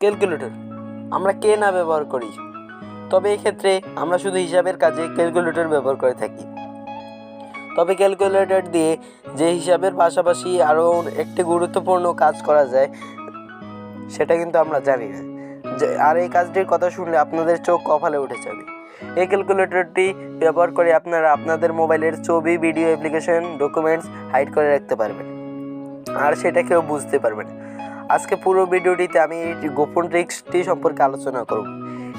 Calculator আমরা কে না ব্যবহার করি, তবে এই ক্ষেত্রে আমরা শুধু হিসাবের কাজে ক্যালকুলেটর ব্যবহার করে থাকি। তবে ক্যালকুলেটর দিয়ে যে হিসাবের পাশাপাশি আরও একটি গুরুত্বপূর্ণ কাজ করা যায় সেটা কিন্তু আমরা জানি না। আর এই কাজটির কথা শুনলে আপনাদের চোখ কপালে উঠে যাবে। এই ক্যালকুলেটরটি ব্যবহার করে আপনারা আপনাদের মোবাইলের ছবি, ভিডিও, অ্যাপ্লিকেশন, ডকুমেন্টস হাইড করে রাখতে পারবেন, আর সেটা কেউ বুঝতে পারবে না। আজকে পুরো ভিডিওটিতে আমি এই গোপন ট্রিক্সটি সম্পর্কে আলোচনা করব।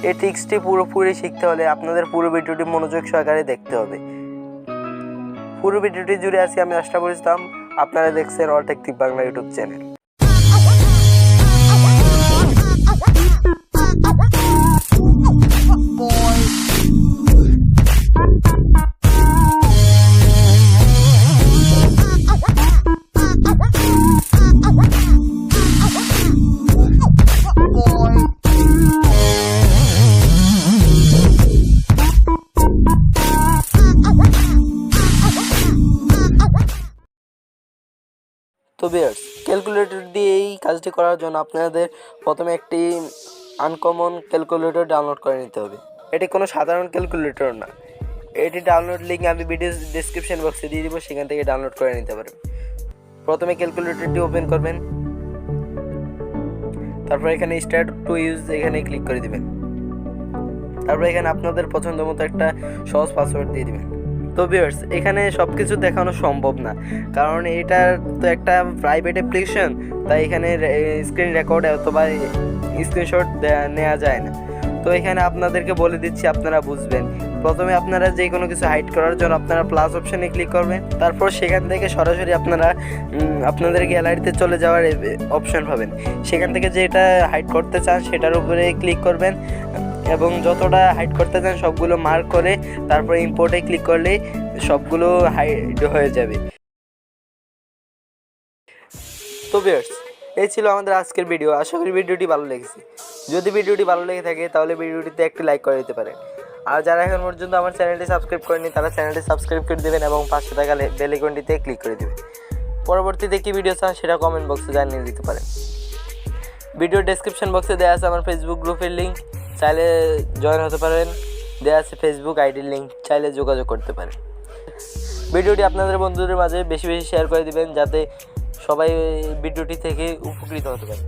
এই ট্রিক্সটি পুরোপুরি শিখতে হলে আপনাদের পুরো ভিডিওটি মনোযোগ সহকারে দেখতে হবে। পুরো ভিডিওটি জুড়ে আছি আমি আশরাফুল ইসলাম, আপনারা দেখছেন টেকনিক বাংলা ইউটিউব চ্যানেল। তো ভিউয়ার্স, ক্যালকুলেটর দিয়ে এই কাজটি করার জন্য আপনাদের প্রথমে একটি আনকমন ক্যালকুলেটর ডাউনলোড করে নিতে হবে। এটি কোনো সাধারণ ক্যালকুলেটর না। এটি ডাউনলোড লিঙ্ক আমি ভিডিও ডেসক্রিপশন বক্সে দিয়ে দিব, সেখান থেকে ডাউনলোড করে নিতে পারবেন। প্রথমে ক্যালকুলেটরটি ওপেন করবেন, তারপর এখানে স্টার্ট টু ইউজ এখানে ক্লিক করে দিবেন। তারপর এখানে আপনাদের পছন্দ মতো একটা সহজ পাসওয়ার্ড দিয়ে দিবেন। তো ভিউয়ার্স, এখানে সব কিছু দেখানো সম্ভব না, কারণ এটা তো একটা প্রাইভেট অ্যাপ্লিকেশন, তাই এখানে স্ক্রিন রেকর্ড অথবা স্ক্রিনশট নেওয়া যায় না। তো এখানে আপনাদেরকে বলে দিচ্ছি, আপনারা বুঝবেন। প্রথমে আপনারা যে কোনো কিছু হাইড করার জন্য আপনারা প্লাস অপশানে ক্লিক করবেন, তারপর সেখান থেকে সরাসরি আপনারা আপনাদের গ্যালারিতে চলে যাওয়ার অপশান পাবেন। সেখান থেকে যেটা হাইড করতে চান সেটার উপরে ক্লিক করবেন এবং যতটা হাইড করতে চান সবগুলো মার্ক করে তারপর ইম্পোর্টে ক্লিক করলেই সবগুলো হাইড হয়ে যাবে। তো ভিউয়ার্স, এই ছিল আমাদের আজকের ভিডিও। আশা করি ভিডিওটি ভালো লেগেছে। যদি ভিডিওটি ভালো লেগে থাকে তাহলে ভিডিওটিতে একটি লাইক করে দিতে পারেন। আর যারা এখন পর্যন্ত আমার চ্যানেলটি সাবস্ক্রাইব করেনি তারা চ্যানেলটি সাবস্ক্রাইব করে দেবেন এবং পাশে থাকা বেল আইকনটিতে ক্লিক করে দেবেন। পরবর্তীতে কী ভিডিও চান সেটা কমেন্ট বক্সে জানিয়ে দিতে পারেন। ভিডিও ডেসক্রিপশন বক্সে দেওয়া আছে আমার ফেসবুক গ্রুপের লিঙ্ক, চাইলে জয়েন হতে পারেন। দেওয়া আছে ফেসবুক আইডির লিঙ্ক, চাইলে যোগাযোগ করতে পারেন। ভিডিওটি আপনাদের বন্ধুদের মাঝে বেশি বেশি শেয়ার করে দিবেন, যাতে সবাই ভিডিওটি থেকে উপকৃত হতে পারে।